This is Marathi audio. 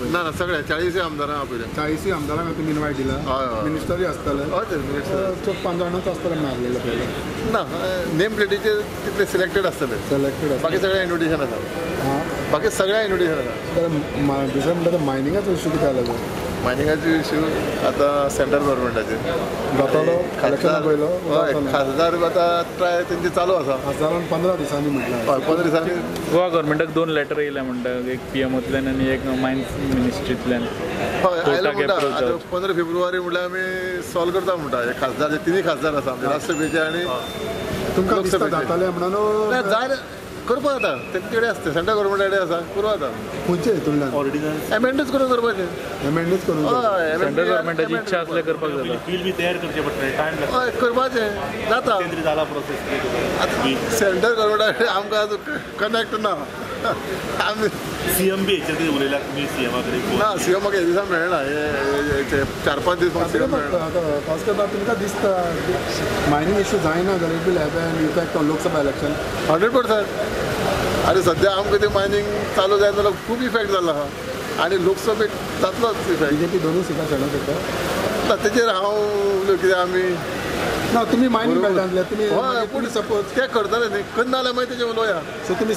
पळय ना सगळे 40 आमदारांक आपयल्या 40 आमदारांक तुमी इनवायट दिला मिनिस्टरूय आसतले चड 5 जाणांच आसतले मारलेले पयले ना नेम प्लेटीचे तितले सिलेक्टेड आसतले बाकी सगळे इन्व्हिटेशन आसा बाकी सगळ्या इन्व्हिटेशन आसा दुसरें म्हणटा ते मायनिंगाचो इश्यू कितें जालो तो मायनिंगाचे इश्यू आतां सेंट्रल गव्हर्मेंटाचे जातालो इलेक्शना पयलो खासदार आतां ट्राय तेंची चालू आसा खासदारान 15 दिसांनी म्हटल्यार 15 दिसांनी गोवा गव्हर्मेंटाक 2 लेटर येयल्या म्हणटा एक पीएमओतल्यान आनी एक मायन्स मिनिस्ट्रींतल्यान हय आयलो म्हणटा आतां 15 फेब्रुवारी म्हणल्यार आमी सॉल्व करता म्हणटा हे खासदार तिनूय खासदार आसा आमचे राष्ट्रसभेचे आनी तुमकां दिसता जाताले म्हणून जाय करपा जाता तेंचे कडेन आसता सेंट्रल गव्हर्मेंटा कडेन आसा करपा जाता खंयचे हितूंतल्यान एमेंडूच करून करपाचें एमेंडूच करून सेंट्रल गव्हर्मेंटाची इच्छा असल्यार करपाक जाता बिल बी तयार करचें पडटलें टायम लागता हय करपाचें जाता जाला प्रोसेस आतां सेंट्रल गव्हर्मेंटा कडेन आमकां आजून कनेक्ट ना आमी सीएम बी हेचेर कितें उलयला तुमी सीएमा कडेन ना सीएम म्हाका हे दिसा मेळना हे 4-5 दीस म्हाका सीएम मेळना खास करता तुमकां दिसता मायनींग इश्यू जायना जाल्यार it will have an effect on Lok Sabha election 100% आनी सद्या आमकां तें मायनींग चालू जायत जाल्यार खूब इफेक्ट जाल्लो आहा आनी लोकसभेक जातलोच इफेक्ट बीजेपी दोनूय सिटां शेणोक येता तेजेर हांव उलय कितें आमी ना तुमी मायनींग बेल्टांतले तुमी हय पूण सपोज ते करतले न्ही करना जाल्यार मागीर तेजेर उलोवया सो तुमी